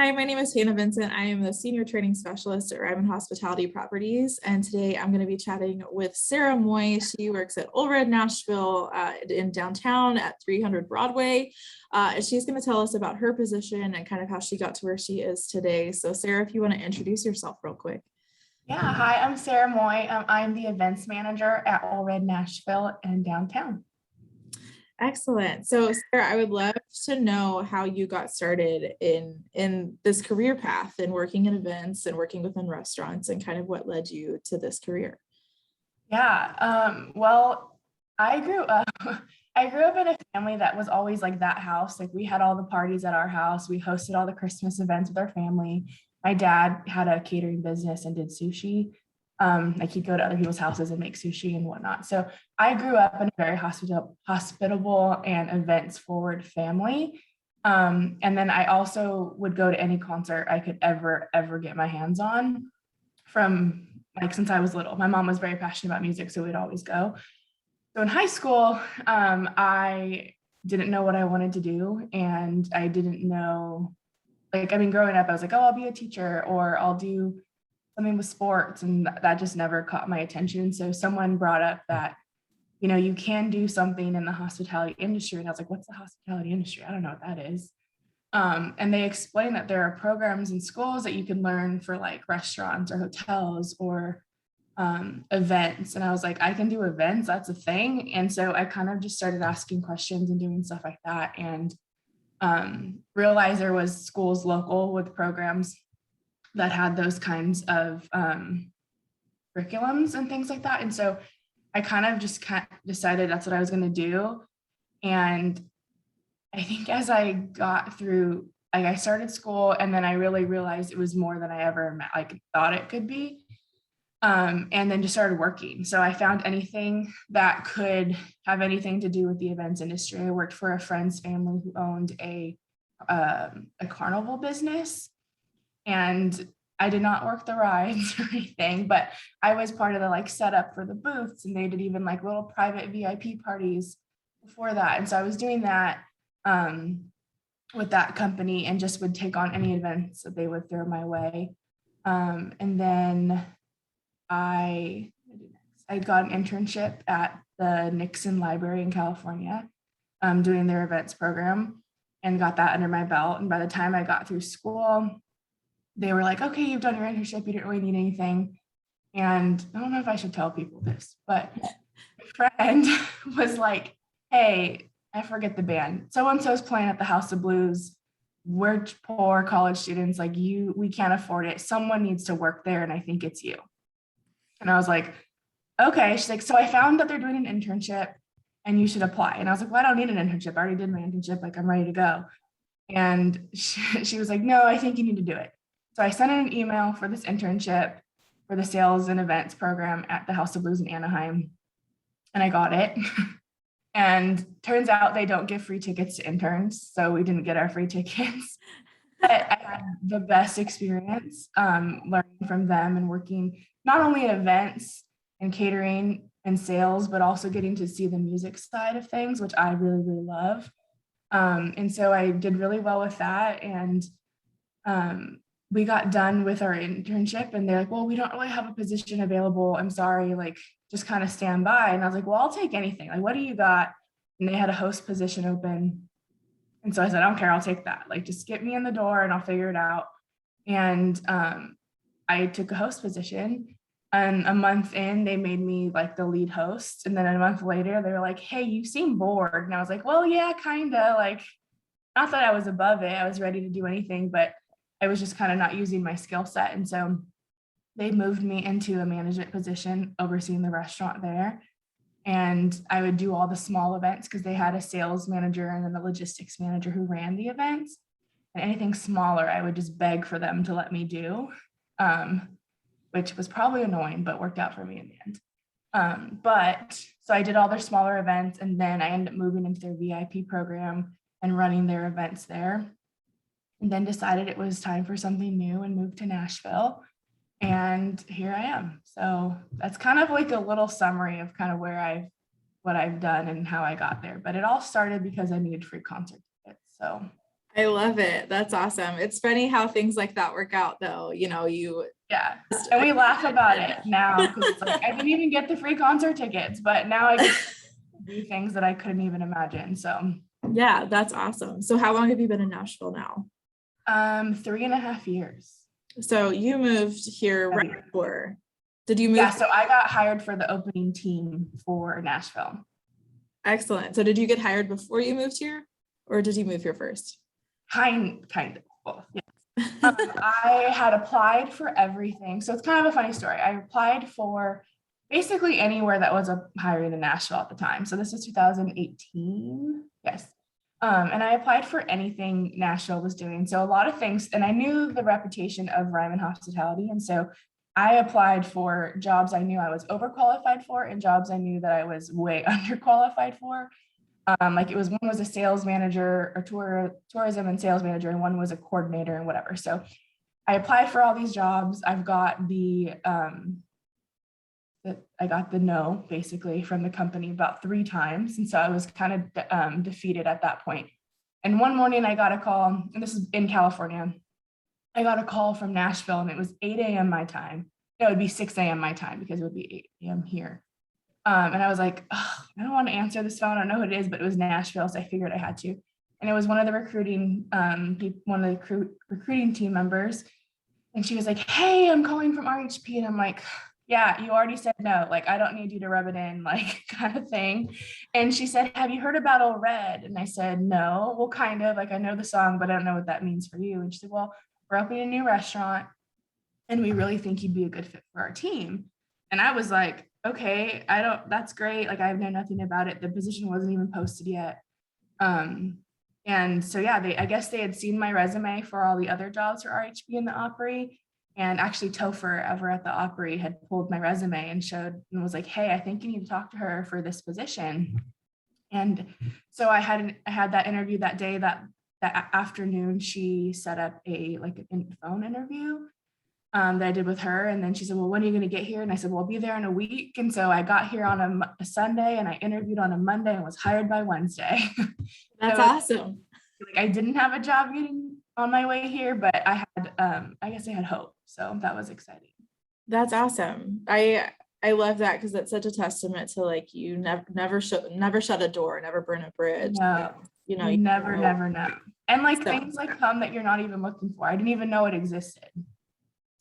Hi, my name is Vincent. I am the Senior Training Specialist at Ryman Hospitality Properties, and today I'm going to be chatting with Sara Moy. She works at Red Nashville in downtown at 300 Broadway. And she's going to tell us about her position and kind of how she got to where she is today. So Sara, if you want to introduce yourself real quick. Yeah, hi, I'm Sara Moy. I'm the events manager at Red Nashville in downtown. Excellent. So Sara, I would love to know how you got started in this career path and working in events and working within restaurants and kind of what led you to this career. Yeah, well, I grew up in a family that was always like that house. Like we had all the parties at our house. We hosted all the Christmas events with our family. My dad had a catering business and did sushi. Like he'd go to other people's houses and make sushi and whatnot. So I grew up in a very hospitable and events forward family. And then I also would go to any concert I could ever get my hands on from like since I was little. My mom was very passionate about music, so we'd always go. So in high school, I didn't know what I wanted to do, and I didn't know, growing up, I was like, oh, I'll be a teacher or I'll do something with sports, and that just never caught my attention. So someone brought up that, you can do something in the hospitality industry. And I was like, what's the hospitality industry? I don't know what that is. And they explained that there are programs in schools that you can learn for like restaurants or hotels or events. And I was like, I can do events, that's a thing. And so I kind of just started asking questions and doing stuff like that. And realized there was schools local with programs that had those kinds of curriculums and things like that. And so I kind of just decided that's what I was going to do. And I think as I got through, like I started school, and then I really realized it was more than I ever thought it could be. And then just started working. So I found anything that could have anything to do with the events industry. I worked for a friend's family who owned a carnival business. And I did not work the rides or anything, but I was part of the setup for the booths, and they did even little private VIP parties before that. And so I was doing that with that company and just would take on any events that they would throw my way. And then I got an internship at the Nixon Library in California, doing their events program, and got that under my belt. And by the time I got through school, they were like, okay, you've done your internship, you didn't really need anything. And I don't know if I should tell people this, but my friend was like, hey, I forget the band. So-and-so's playing at the House of Blues. We're poor college students, we can't afford it. Someone needs to work there, and I think it's you. And I was like, okay. She's like, so I found that they're doing an internship and you should apply. And I was like, well, I don't need an internship. I already did my internship. I'm ready to go. And she was like, no, I think you need to do it. So I sent in an email for this internship for the sales and events program at the House of Blues in Anaheim. And I got it. And turns out they don't give free tickets to interns. So we didn't get our free tickets. But I had the best experience learning from them and working not only at events and catering and sales, but also getting to see the music side of things, which I really, really love. And so I did really well with that. And we got done with our internship, and they're like, well, we don't really have a position available. I'm sorry, just kind of stand by. And I was like, well, I'll take anything. What do you got? And they had a host position open. And so I said, I don't care, I'll take that. Just get me in the door and I'll figure it out. And I took a host position, and a month in, they made me the lead host. And then a month later, they were like, hey, you seem bored. And I was like, well, yeah, kind of. Not that I was above it. I was ready to do anything, but I was just kind of not using my skill set. And so they moved me into a management position overseeing the restaurant there. And I would do all the small events because they had a sales manager and then a logistics manager who ran the events. And anything smaller, I would just beg for them to let me do, which was probably annoying, but worked out for me in the end. So I did all their smaller events, and then I ended up moving into their VIP program and running their events there. And then decided it was time for something new and moved to Nashville. And here I am. So that's kind of a little summary of kind of what I've done and how I got there. But it all started because I needed free concert tickets. So I love it. That's awesome. It's funny how things like that work out though. Yeah. And we laugh about it now because it's like I didn't even get the free concert tickets, but now I get to do things that I couldn't even imagine. So Yeah, that's awesome. So how long have you been in Nashville now? 3.5 years. So you moved here right before. Did you move? Yeah, so I got hired for the opening team for Nashville. Excellent. So did you get hired before you moved here, or did you move here first? Kind of both. Yes. I had applied for everything. So it's kind of a funny story. I applied for basically anywhere that was hiring in Nashville at the time. So this is 2018. Yes. And I applied for anything Nashville was doing. So a lot of things, and I knew the reputation of Ryman hospitality. And so I applied for jobs I knew I was overqualified for and jobs I knew that I was way underqualified for. Like one was a sales manager or tourism and sales manager, and one was a coordinator and whatever. So I applied for all these jobs. I've got I got the no basically from the company about 3 times. And so I was kind of defeated at that point. And one morning I got a call, and this is in California. I got a call from Nashville and it was 8 a.m. my time. No, it would be 6 a.m. my time because it would be 8 a.m. here. And I was like, oh, I don't want to answer this phone. I don't know who it is, but it was Nashville. So I figured I had to. And it was one of the recruiting team members. And she was like, hey, I'm calling from RHP. And I'm like, yeah, you already said no. Like, I don't need you to rub it in, like kind of thing. And she said, have you heard about Ole Red? And I said, no. Well, kind of, like I know the song, but I don't know what that means for you. And she said, well, we're opening a new restaurant and we really think you'd be a good fit for our team. And I was like, okay, that's great. Like I know nothing about it. The position wasn't even posted yet. And so, yeah, I guess they had seen my resume for all the other jobs for RHB in the Opry. And actually Topher over at the Opry had pulled my resume and showed and was like, hey, I think you need to talk to her for this position. And so I had that interview that day. That afternoon, she set up a phone interview that I did with her. And then she said, well, when are you going to get here? And I said, well, I'll be there in a week. And so I got here on a Sunday and I interviewed on a Monday and was hired by Wednesday. That's awesome. Like I didn't have a job getting on my way here, but I had, I guess I had hope. So that was exciting. That's awesome. I love that because that's such a testament to like, you never shut a door, never burn a bridge. No, you never know. And like things like come that you're not even looking for. I didn't even know it existed.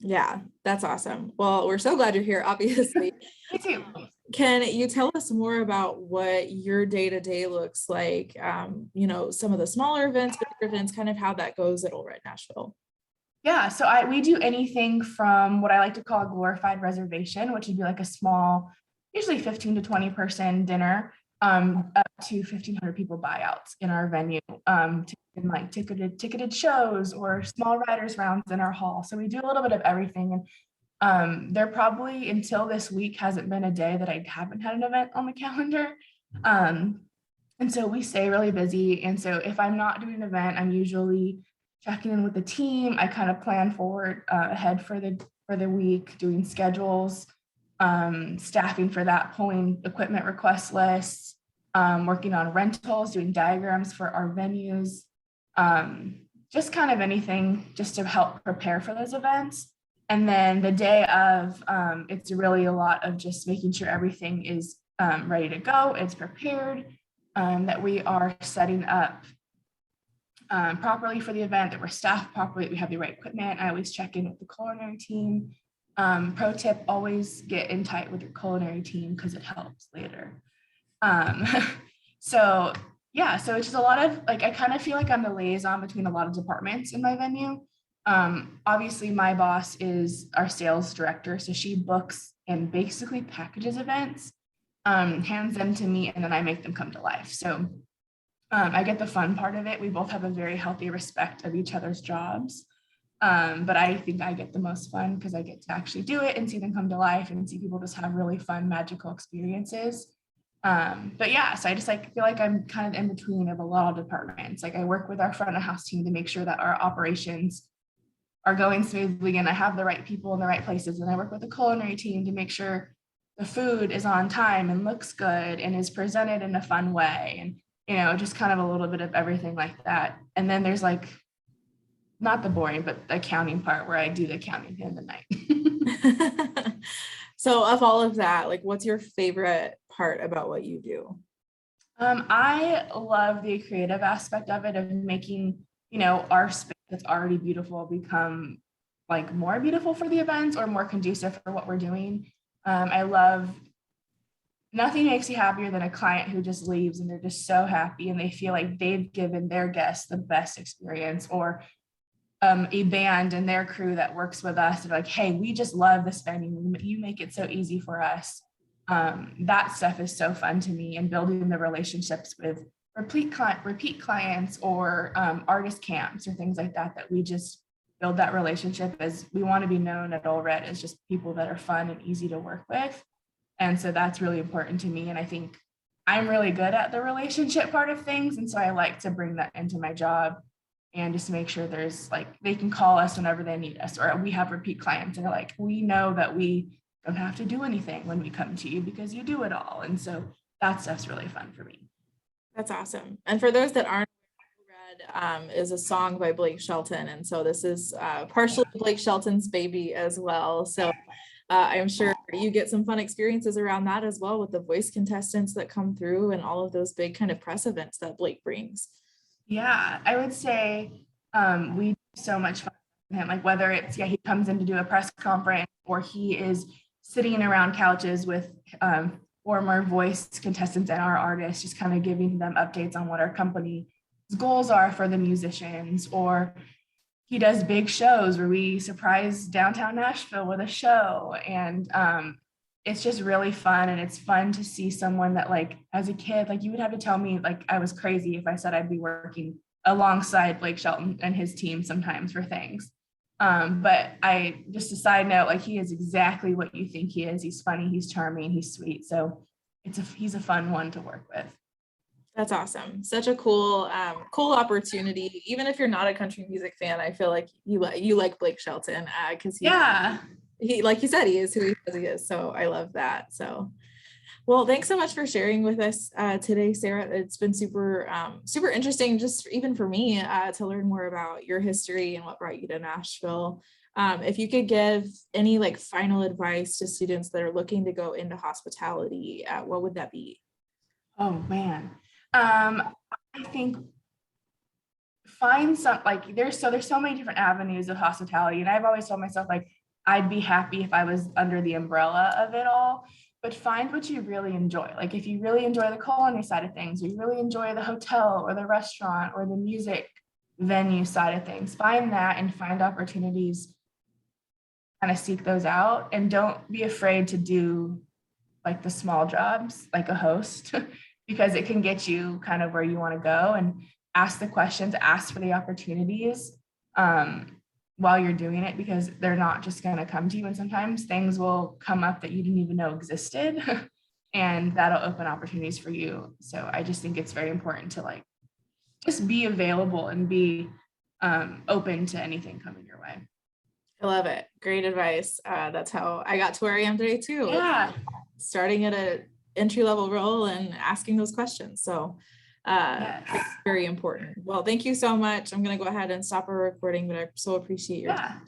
Yeah, that's awesome. Well, we're so glad you're here, obviously. Me too. Can you tell us more about what your day-to-day looks like? Some of the smaller events, bigger events, kind of how that goes at Ole Red Nashville. Yeah, so we do anything from what I like to call a glorified reservation, which would be like a small, usually 15 to 20 person dinner, up to 1,500 people buyouts in our venue, in like ticketed shows or small writers rounds in our hall. So we do a little bit of everything. And there probably until this week hasn't been a day that I haven't had an event on the calendar. And so we stay really busy. And so if I'm not doing an event, I'm usually checking in with the team. I kind of plan forward ahead for the week, doing schedules, staffing for that, pulling equipment request lists, working on rentals, doing diagrams for our venues, just kind of anything just to help prepare for those events. And then the day of, it's really a lot of just making sure everything is ready to go, it's prepared, that we are setting up properly for the event, that we're staffed properly, that we have the right equipment. I always check in with the culinary team. Pro tip, always get in tight with your culinary team because it helps later. So it's just a lot of I kind of feel like I'm the liaison between a lot of departments in my venue. Obviously my boss is our sales director. So she books and basically packages events, hands them to me, and then I make them come to life. So I get the fun part of it. We both have a very healthy respect of each other's jobs. But I think I get the most fun because I get to actually do it and see them come to life and see people just have really fun, magical experiences. So I just feel like I'm kind of in between of a lot of departments. Like I work with our front of house team to make sure that our operations are going smoothly and I have the right people in the right places. And I work with the culinary team to make sure the food is on time and looks good and is presented in a fun way. And just kind of a little bit of everything like that. And then there's like, not the boring, but the accounting part where I do the accounting in the night. So of all of that, like, what's your favorite part about what you do? I love the creative aspect of it, of making, our space that's already beautiful become like more beautiful for the events or more conducive for what we're doing. I love, nothing makes you happier than a client who just leaves and they're just so happy and they feel like they've given their guests the best experience, or a band and their crew that works with us. They're like, hey, we just love this venue. You make it so easy for us. That stuff is so fun to me, and building the relationships with repeat clients or artist camps or things like that, that we just build that relationship, as we want to be known at Ole Red as just people that are fun and easy to work with. And so that's really important to me. And I think I'm really good at the relationship part of things. And so I like to bring that into my job, and just make sure there's like, they can call us whenever they need us, or we have repeat clients and they're like, we know that we don't have to do anything when we come to you because you do it all. And so that stuff's really fun for me. That's awesome. And for those that aren't read, is a song by Blake Shelton. And so this is partially Blake Shelton's baby as well. So I'm sure you get some fun experiences around that as well, with the voice contestants that come through and all of those big kind of press events that Blake brings. Yeah, I would say we do so much fun with him, like whether it's, he comes in to do a press conference, or he is sitting around couches with former voice contestants and our artists, just kind of giving them updates on what our company's goals are for the musicians. Or he does big shows where we surprise downtown Nashville with a show. And it's just really fun. And it's fun to see someone that, like, as a kid, like, you would have to tell me like I was crazy if I said I'd be working alongside Blake Shelton and his team sometimes for things. But I, just a side note, like, he is exactly what you think he is. He's funny, he's charming, he's sweet. So he's a fun one to work with. That's awesome. Such a cool opportunity. Even if you're not a country music fan, I feel like you like Blake Shelton, because he, like you said, he is who he says he is. So I love that. So, well, thanks so much for sharing with us today, Sara. It's been super interesting, just even for me, to learn more about your history and what brought you to Nashville. If you could give any like final advice to students that are looking to go into hospitality, what would that be? Oh man. I think find some, like, there's so many different avenues of hospitality. And I've always told myself, like, I'd be happy if I was under the umbrella of it all, but find what you really enjoy. Like, if you really enjoy the culinary side of things, or you really enjoy the hotel or the restaurant or the music venue side of things, find that and find opportunities, kind of seek those out, and don't be afraid to do like the small jobs, like a host, because it can get you kind of where you want to go. And ask the questions, ask for the opportunities while you're doing it, because they're not just going to come to you. And sometimes things will come up that you didn't even know existed and that'll open opportunities for you. So I just think it's very important to, like, just be available and be open to anything coming your way. I love it. Great advice. That's how I got to where I am today too. Yeah. Starting at an entry-level role and asking those questions. So Yes. it's very important. Well, thank you so much. I'm going to go ahead and stop our recording, but I so appreciate your time.